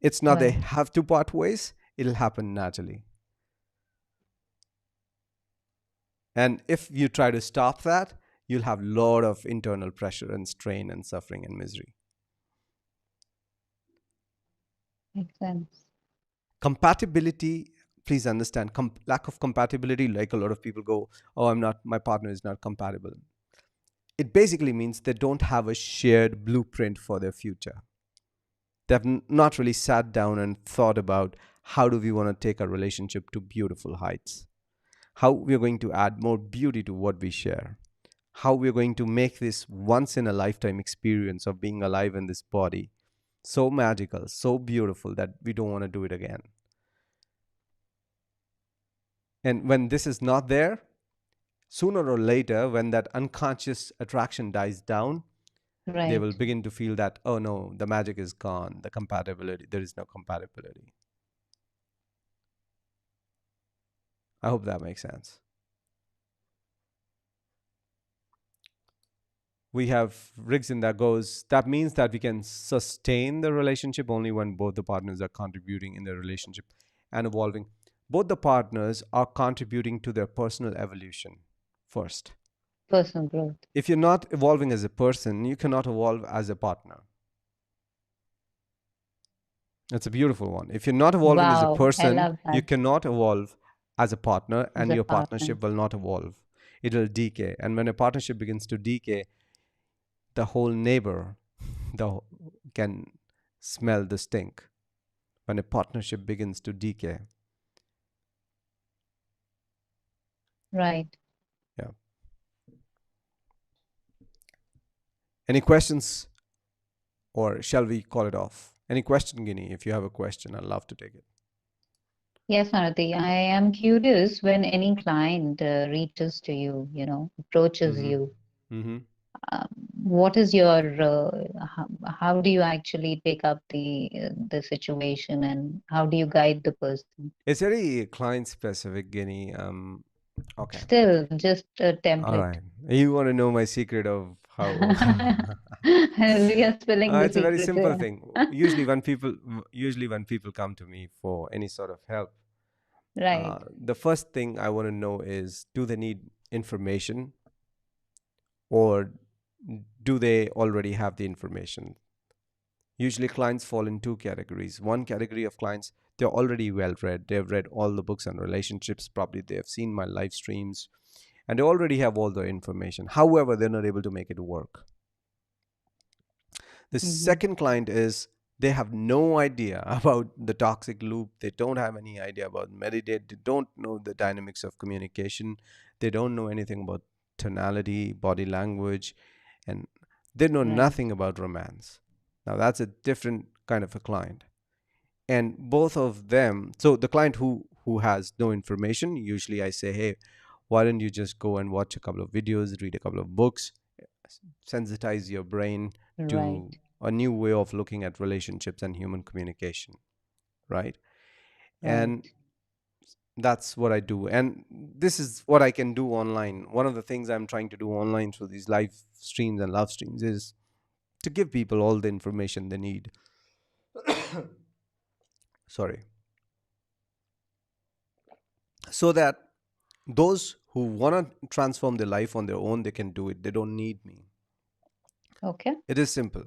It's not they right. have to part ways, it'll happen naturally. And if you try to stop that, you'll have a lot of internal pressure and strain and suffering and misery. Makes sense. Compatibility, please understand, lack of compatibility, like a lot of people go, oh, my partner is not compatible. It basically means they don't have a shared blueprint for their future. They've not really sat down and thought about how do we want to take our relationship to beautiful heights, how we're going to add more beauty to what we share, how we're going to make this once in a lifetime experience of being alive in this body so magical, so beautiful that we don't want to do it again. And when this is not there, sooner or later, when that unconscious attraction dies down, they will Right. begin to feel that, oh no, the magic is gone, the compatibility, there is no compatibility. I hope that makes sense. We have Rigson that goes, that means that we can sustain the relationship only when both the partners are contributing in the relationship and evolving. Both the partners are contributing to their personal evolution first. Personal growth. If you're not evolving as a person, you cannot evolve as a partner. It's a beautiful one. If you're not evolving as a Wow, I person, love you that. cannot evolve as a partner, As and a your partner. partnership will not evolve. It will decay. And when a partnership begins to decay, the whole neighbor the, can smell the stink when a partnership begins to decay. Right. Yeah. Any questions, or shall we call it off? Any question, Guinea? If you have a question, I'd love to take it. Yes, Anati, I am curious when any client reaches to you, approaches Mm-hmm. you. Mm-hmm. What is your how do you actually pick up the situation, and how do you guide the person? It's very client specific, Guinea. Okay. Still, just a All template. right. You want to know my secret of how? We are spilling the It's a very secrets simple here. thing. Usually when people come to me for any sort of help, Right, the first thing I want to know is, do they need information, or do they already have the information? Usually clients fall in two categories. One category of clients, they're already well read. They've read all the books on relationships. Probably they have seen my live streams and they already have all the information. However, they're not able to make it work. The hmm, second client is, they have no idea about the toxic loop. They don't have any idea about meditate. They don't know the dynamics of communication. They don't know anything about tonality, body language, and they know right, nothing about romance. Now, that's a different kind of a client. And both of them, so the client who has no information, usually I say, hey, why don't you just go and watch a couple of videos, read a couple of books, sensitize your brain right, to a new way of looking at relationships and human communication, right? And right. that's what I do. And this is what I can do online. One of the things I'm trying to do online through these live streams and love streams is to give people all the information they need. Sorry. So that those who want to transform their life on their own, they can do it. They don't need me. Okay, It is simple.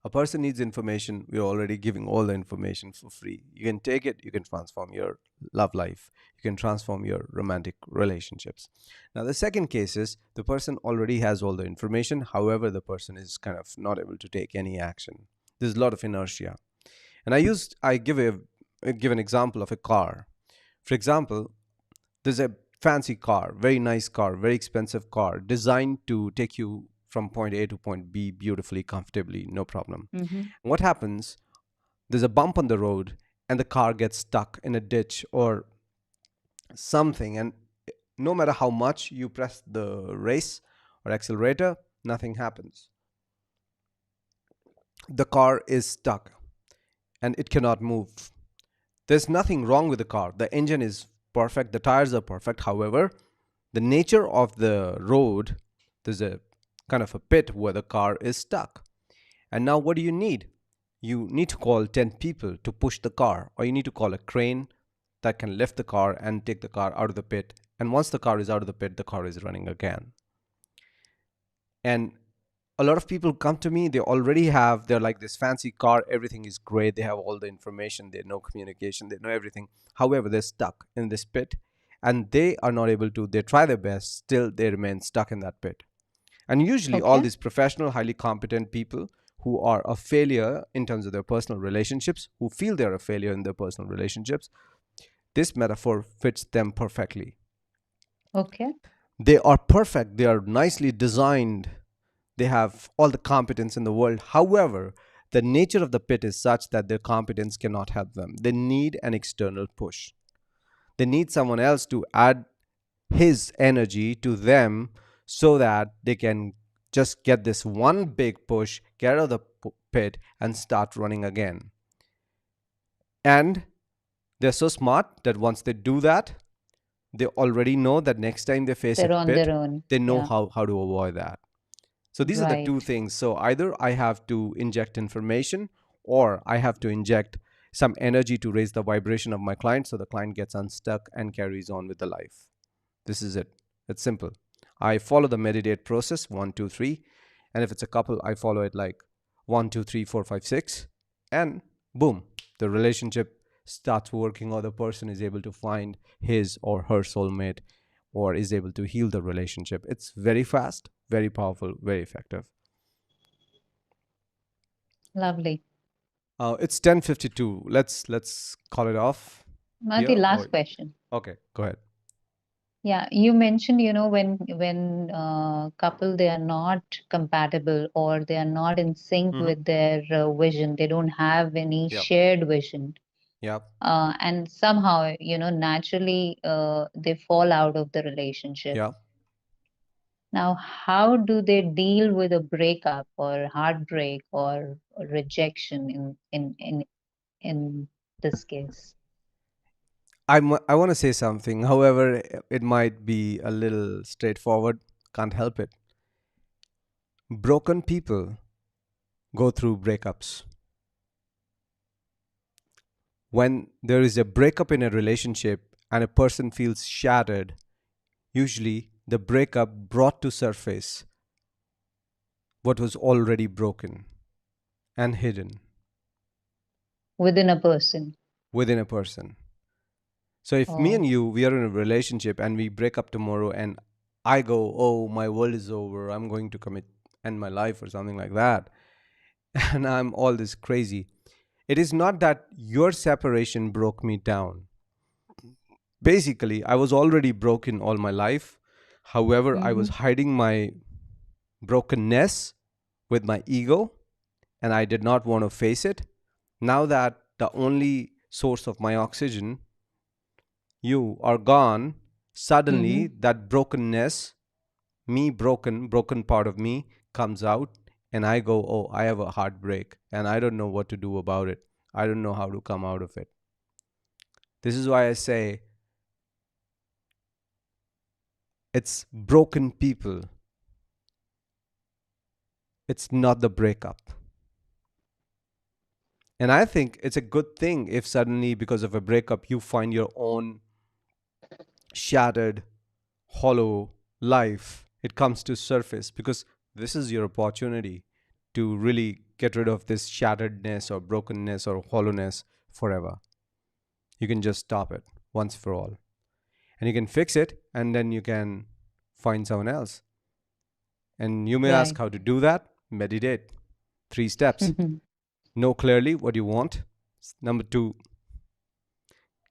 A person needs information. We're already giving all the information for free. You can take it, you can transform your love life, you can transform your romantic relationships. Now, the second case is, the person already has all the information. However, the person is kind of not able to take any action. There's a lot of inertia. And I give an example of a car. For example, there's a fancy car, very nice car, very expensive car, designed to take you from point A to point B beautifully, comfortably, no problem. mm-hmm. What happens? There's a bump on the road, and the car gets stuck in a ditch or something, and no matter how much you press the race or accelerator, nothing happens. The car is stuck and it cannot move. There's nothing wrong with the car. The engine is perfect, the tires are perfect. However, the nature of the road, there's a kind of a pit where the car is stuck. And now what do you need? You need to call 10 people to push the car, or you need to call a crane that can lift the car and take the car out of the pit. And once the car is out of the pit, the car is running again. And a lot of people come to me, they're like this fancy car, everything is great, they have all the information, they know communication, they know everything. However, they're stuck in this pit and they are not able to, they try their best, still they remain stuck in that pit. And usually all Okay. these professional, highly competent people who are a failure in terms of their personal relationships, who feel they're a failure in their personal relationships, this metaphor fits them perfectly. Okay. They are perfect, they are nicely designed, they have all the competence in the world. However, the nature of the pit is such that their competence cannot help them. They need an external push. They need someone else to add his energy to them so that they can just get this one big push, get out of the pit, and start running again. And they're so smart that once they do that, they already know that next time they face a They're on pit, their own. they know Yeah. how to avoid that. So these are the two Right. things. So either I have to inject information or I have to inject some energy to raise the vibration of my client so the client gets unstuck and carries on with the life. This is it. It's simple. I follow the meditate process 1, 2, 3. And if it's a couple, I follow it like 1, 2, 3, 4, 5, 6. And boom, the relationship starts working, or the person is able to find his or her soulmate, or is able to heal the relationship. It's very fast, very powerful, very effective. Lovely. It's 10:52. Let's call it off The here. Or last question. okay, go ahead. Yeah, you mentioned, when couple they are not compatible or they are not in sync Mm-hmm. with their vision, they don't have any Yep. shared vision, Yep. and somehow, naturally, they fall out of the relationship. Yep. Now, how do they deal with a breakup or heartbreak or rejection in this case? I want to say something. However, it might be a little straightforward. Can't help it. Broken people go through breakups. When there is a breakup in a relationship and a person feels shattered, usually the breakup brought to surface what was already broken and hidden Within a person? within a person. So if me and Oh. you, we are in a relationship and we break up tomorrow and I go, oh, my world is over, I'm going to commit, end my life or something like that, and I'm all this crazy. It is not that your separation broke me down. Basically, I was already broken all my life. However, I was Mm-hmm. hiding my brokenness with my ego and I did not want to face it. Now that the only source of my oxygen, you, are gone, suddenly Mm-hmm. that brokenness, me broken part of me comes out, and I go, oh, I have a heartbreak and I don't know what to do about it. I don't know how to come out of it. This is why I say it's broken people, it's not the breakup. And I think it's a good thing if suddenly, because of a breakup, you find your own shattered, hollow life. It comes to surface because this is your opportunity to really get rid of this shatteredness or brokenness or hollowness forever. You can just stop it once for all. And you can fix it and then you can find someone else. And you may ask Right. how to do that. Meditate. 3 steps. Know clearly what you want. Number 2,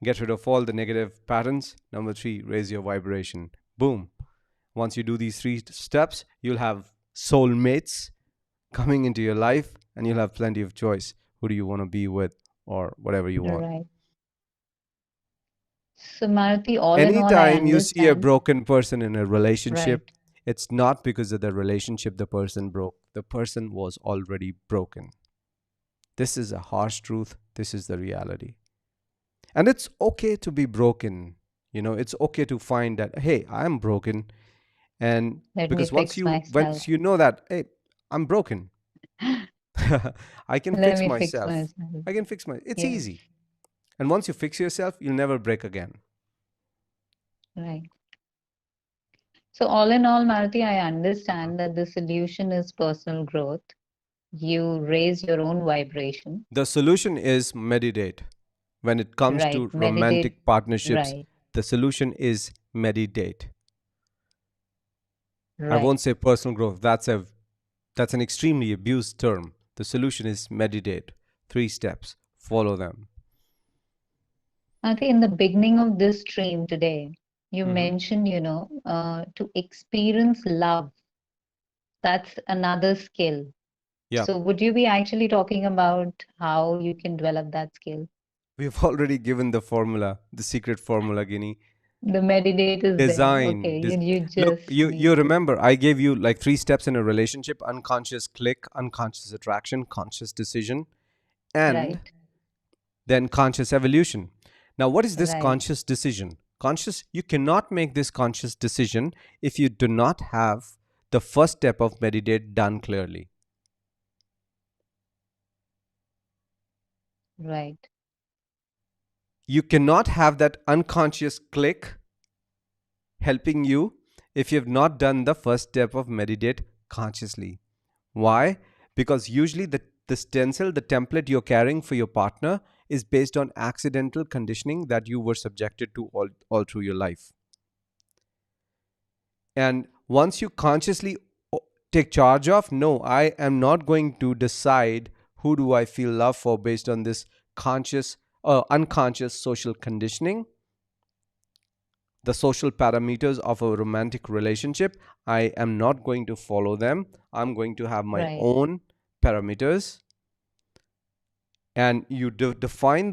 get rid of all the negative patterns. Number 3, raise your vibration. Boom. Once you do these 3 steps, you'll have soulmates coming into your life and you'll have plenty of choice. Who do you want to be with or whatever you want? Right. So, Maruti, all in all, I Anytime you see a understand. broken person in a Right. relationship, it's not because of the relationship the person broke. The person was already broken. This is a harsh truth. This is the reality. And it's okay to be broken. It's okay to find that, hey, I'm broken. And Let me because fix myself. once you know that, hey, I'm broken, I can Let fix me fix myself. myself. It's Yes. easy. And once you fix yourself, you'll never break again. Right. So, all in all, Maruti, I understand that the solution is personal growth. You raise your own vibration. The solution is meditate. When it comes Right. to Meditate. romantic partnerships, Right. the solution is meditate. I Right. won't say personal growth. That's an extremely abused term. The solution is meditate. 3 steps. Follow them. Maruti, in the beginning of this stream today, you Hmm. mentioned, to experience love. That's another skill. Yeah, So, would you be actually talking about how you can develop that skill? we've already given the formula, the secret formula, Guinea. The meditate is there. Design. Okay, you Look, just you need to. remember I gave you like 3 steps in a relationship: unconscious click, unconscious attraction, conscious decision, and Right, then conscious evolution. Now, what is this right, conscious decision? Conscious, you cannot make this conscious decision if you do not have the first step of meditate done clearly. right, You cannot have that unconscious click helping you if you have not done the first step of meditate consciously. Why? Because usually the stencil, the template you're carrying for your partner is based on accidental conditioning that you were subjected to all through your life. And once you consciously take charge of, no, I am not going to decide who do I feel love for based on this conscious or unconscious social conditioning, the social parameters of a romantic relationship. I am not going to follow them. I'm going to have my right, own parameters. And you define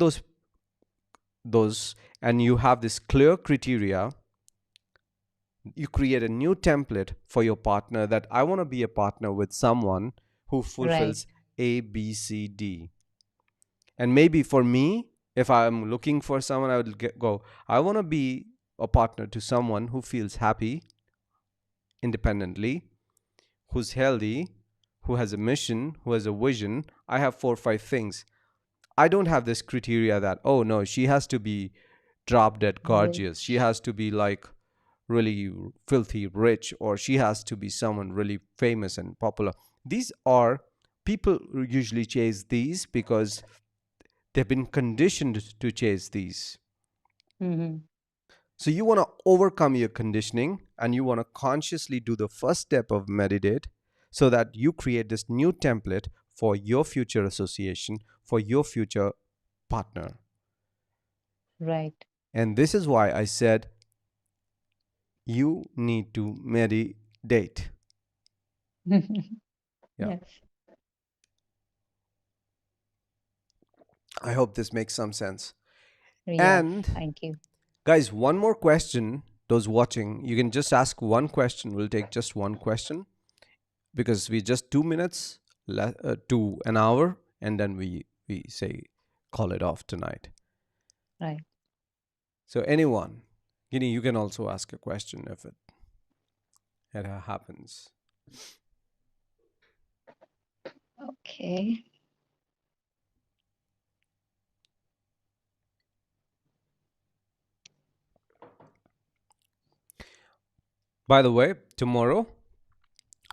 those, and you have this clear criteria. You create a new template for your partner, that I want to be a partner with someone who right, fulfills A, B, C, D. And maybe for me, if I'm looking for someone, I would go, I want to be a partner to someone who feels happy independently, who's healthy, who has a mission, who has a vision. I have 4 or 5 things. I don't have this criteria that, oh no, she has to be drop dead gorgeous. She rich. has to be like really filthy rich, or she has to be someone really famous and popular. These are people who usually chase these because they've been conditioned to chase these. Mm-hmm. So you want to overcome your conditioning, and you want to consciously do the first step of meditate, so that you create this new template for your future association, for your future partner. Right. And this is why I said you need to meditate. Yeah. Yes. I hope this makes some sense. Yes. And Thank you. guys, one more question. Those watching, you can just ask one question. We'll take just one question, because we just 2 minutes to an hour, and then we say call it off tonight. Right. So anyone, Guinea, you can also ask a question if it happens. Okay. By the way, tomorrow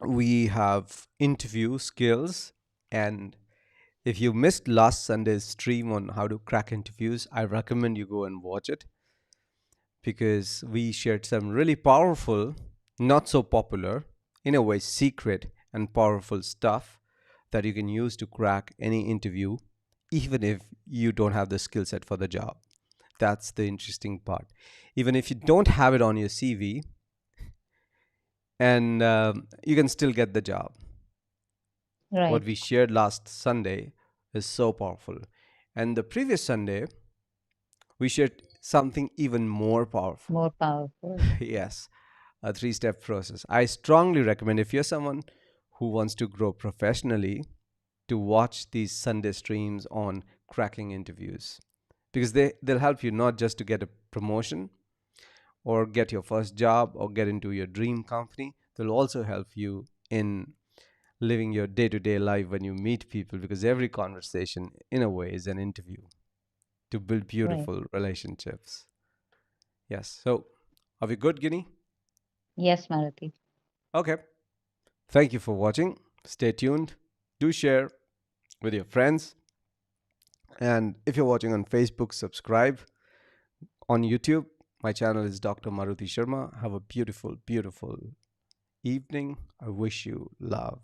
we have interview skills, and if you missed last Sunday's stream on how to crack interviews, I recommend you go and watch it, because we shared some really powerful, not so popular, in a way secret and powerful stuff that you can use to crack any interview, even if you don't have the skill set for the job. That's the interesting part. Even if you don't have it on your CV, and you can still get the job. What Right. we shared last Sunday is so powerful. And the previous Sunday, we shared something even more powerful. More powerful. Yes, a 3 step process. I strongly recommend, if you're someone who wants to grow professionally, to watch these Sunday streams on cracking interviews, because they'll help you not just to get a promotion or get your first job or get into your dream company. They'll also help you in living your day-to-day life when you meet people, because every conversation in a way is an interview to build Right. beautiful relationships. Yes. So are we good, Guinea? Yes, Maruti. Okay. Thank you for watching. Stay tuned. Do share with your friends. And if you're watching on Facebook, subscribe. On YouTube, my channel is Dr. Maruti Sharma. Have a beautiful, beautiful evening. I wish you love.